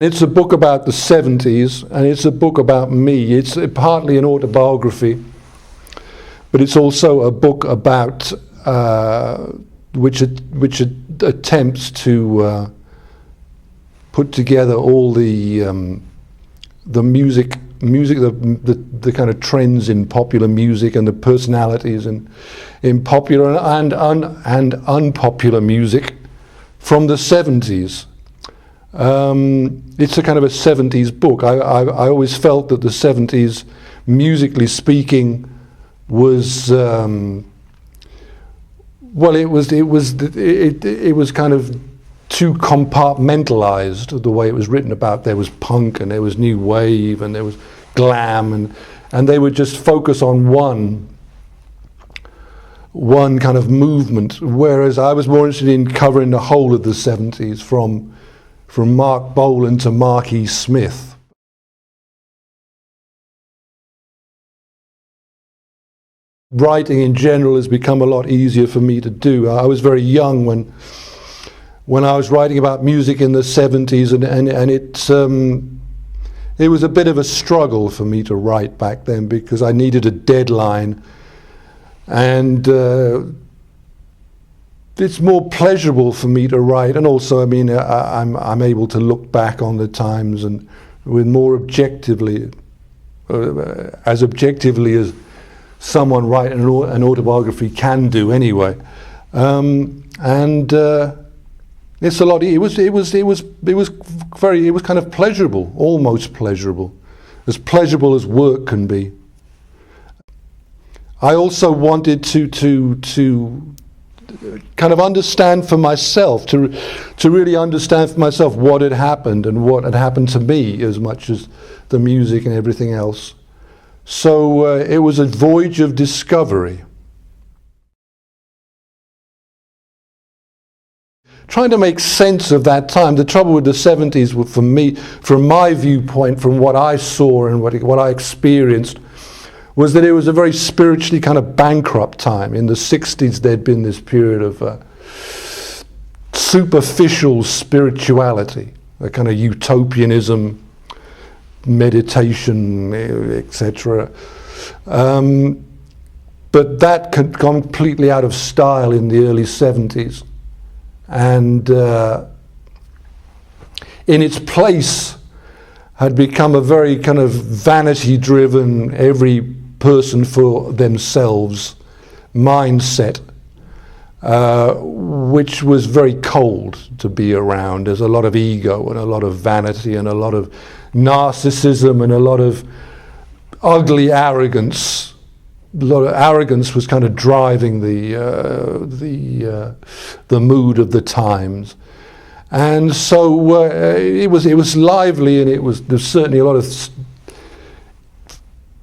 It's a book about the 70s, and it's a book about me. It's partly an autobiography, but it's also a book about which attempts to put together all the music, the kind of trends in popular music and the personalities in popular and unpopular music from the 70s. It's a kind of a 70s book. I always felt that the 70s, musically speaking, was it was kind of too compartmentalized the way it was written about. There was punk and there was new wave and there was glam, and they would just focus on one kind of movement, whereas I was more interested in covering the whole of the 70s from Mark Bolan to Mark E. Smith. Writing in general has become a lot easier for me to do. I was very young when I was writing about music in the 70s, and it was a bit of a struggle for me to write back then because I needed a deadline, and it's more pleasurable for me to write, and also, I mean, I'm able to look back on the times and with more objectively, as objectively as someone writing an autobiography can do anyway, and it's a lot. It was kind of pleasurable, almost pleasurable as work can be. I also wanted to kind of understand for myself, to really understand for myself what had happened and what had happened to me as much as the music and everything else. So it was a voyage of discovery. Trying to make sense of that time. The trouble with the 70s, for me, from my viewpoint, from what I saw and what I experienced, was that it was a very spiritually kind of bankrupt time. In the 60s, there'd been this period of superficial spirituality, a kind of utopianism, meditation, etc. But that completely out of style in the early 70s. And in its place had become a very kind of vanity-driven, every person for themselves mindset, which was very cold to be around. There's a lot of ego and a lot of vanity and a lot of narcissism and a lot of ugly arrogance. A lot of arrogance was kind of driving the mood of the times, and so it was lively, and there's certainly a lot of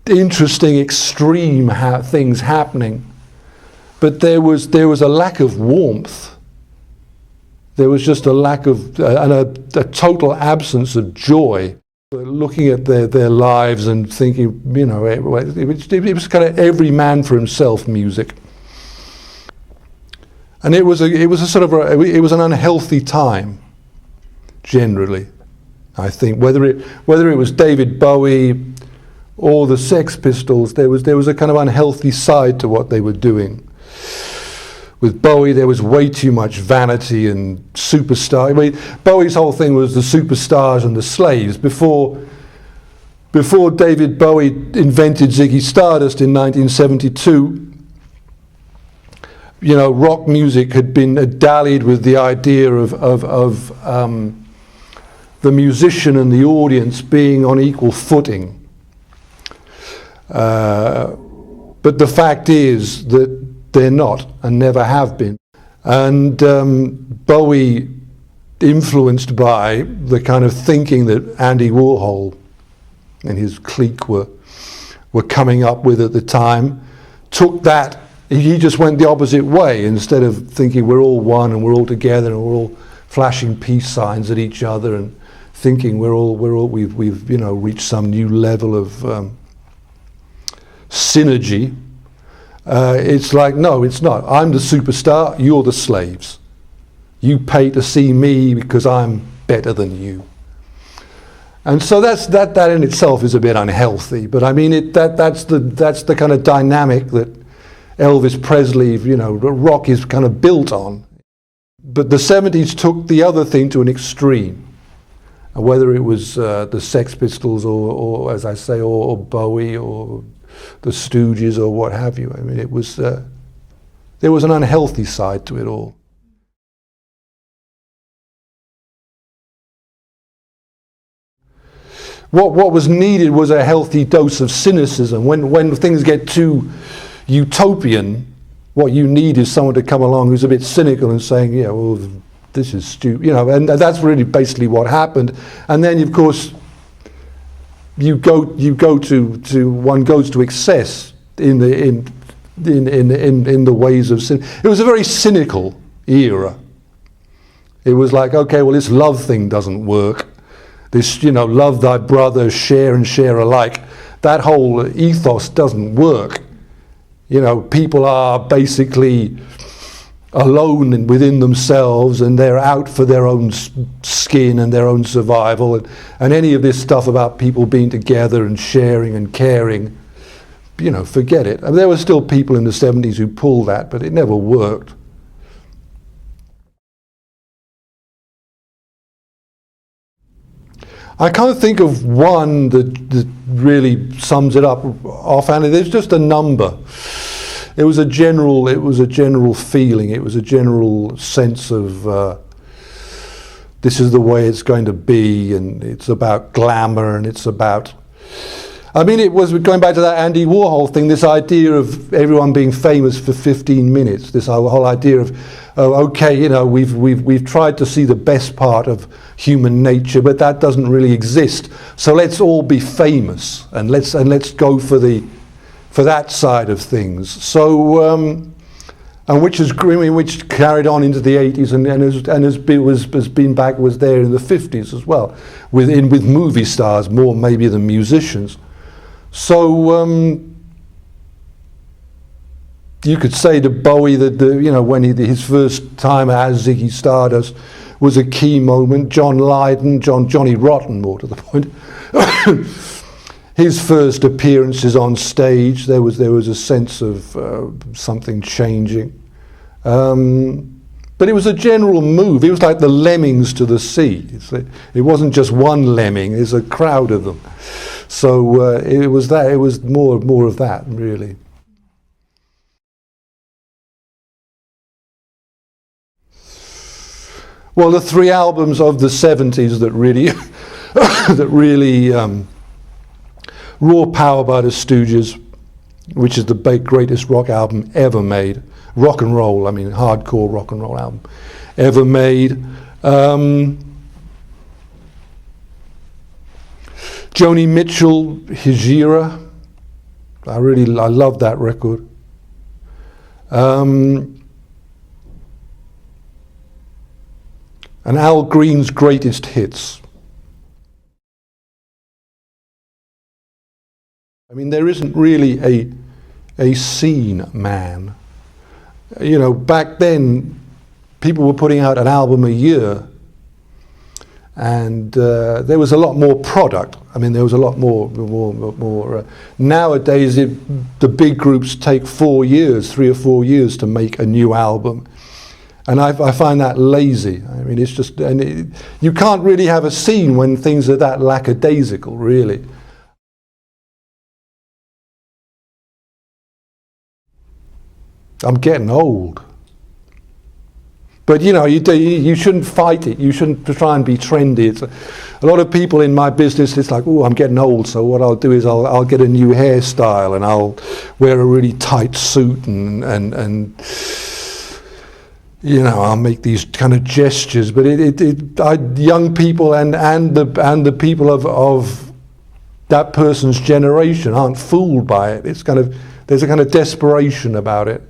interesting, extreme things happening, but there was a lack of warmth. There was just a lack of and a total absence of joy. Looking at their lives and thinking, you know, it was kind of every man for himself music, and it was an unhealthy time, generally. I think whether it was David Bowie or the Sex Pistols, there was a kind of unhealthy side to what they were doing. With Bowie, there was way too much vanity and superstar. I mean, Bowie's whole thing was the superstars and the slaves. Before David Bowie invented Ziggy Stardust in 1972, you know, rock music had been dallied with the idea of the musician and the audience being on equal footing. But the fact is that they're not and never have been. And Bowie, influenced by the kind of thinking that Andy Warhol and his clique were coming up with at the time, took that, he just went the opposite way. Instead of thinking we're all one and we're all together and we're all flashing peace signs at each other and thinking we've you know, reached some new level of synergy. It's like, no, it's not. I'm the superstar, you're the slaves. You pay to see me because I'm better than you. And so that in itself is a bit unhealthy. But I mean, that's the kind of dynamic that Elvis Presley, rock is kind of built on. But the 70s took the other thing to an extreme. Whether it was the Sex Pistols or as I say, or Bowie or the Stooges or what have you. I mean, it was there was an unhealthy side to it all. What was needed was a healthy dose of cynicism. When things get too utopian, what you need is someone to come along who's a bit cynical and saying, yeah, well, this is stupid, and that's really basically what happened. And then, of course, one goes to excess in the ways of sin. It was a very cynical era. It was like, okay, well, this love thing doesn't work. This, love thy brother, share and share alike. That whole ethos doesn't work. People are basically alone within themselves, and they're out for their own skin and their own survival. And any of this stuff about people being together and sharing and caring, forget it. I mean, there were still people in the 70s who pulled that, but it never worked. I can't think of one that really sums it up offhand. There's just a number. It was a general feeling. It was a general sense of this is the way it's going to be, and it's about glamour, and it's about. I mean, it was going back to that Andy Warhol thing. This idea of everyone being famous for 15 minutes. This whole idea of, we've tried to see the best part of human nature, but that doesn't really exist. So let's all be famous, and let's go for that side of things. So, and which carried on into the 80s was there in the 50s as well, with movie stars more maybe than musicians. So you could say to Bowie that when his first time as Ziggy Stardust was a key moment. John Lydon, Johnny Rotten, more to the point. His first appearances on stage, there was a sense of something changing. But it was a general move. It was like the lemmings to the sea. It wasn't just one lemming, there's a crowd of them. So it was that. It was more of that, really. Well, the three albums of the 70s that really Raw Power by the Stooges, which is the greatest rock album ever made. Rock and roll, I mean hardcore rock and roll album ever made. Joni Mitchell, Hijira. I love that record. And Al Green's Greatest Hits. I mean, there isn't really a scene man. Back then, people were putting out an album a year, and there was a lot more product. I mean, there was a lot more. Nowadays, the big groups take 3 or 4 years to make a new album. And I find that lazy. I mean, it's just, you can't really have a scene when things are that lackadaisical, really. I'm getting old. But you shouldn't fight it. You shouldn't try and be trendy. A lot of people in my business, it's like, oh, I'm getting old, so what I'll do is I'll get a new hairstyle, and I'll wear a really tight suit, and I'll make these kind of gestures. But young people and the people of that person's generation aren't fooled by it. It's there's a kind of desperation about it.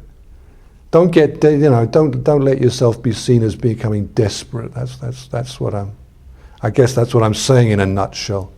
Don't let yourself be seen as becoming desperate. I guess that's what I'm saying in a nutshell.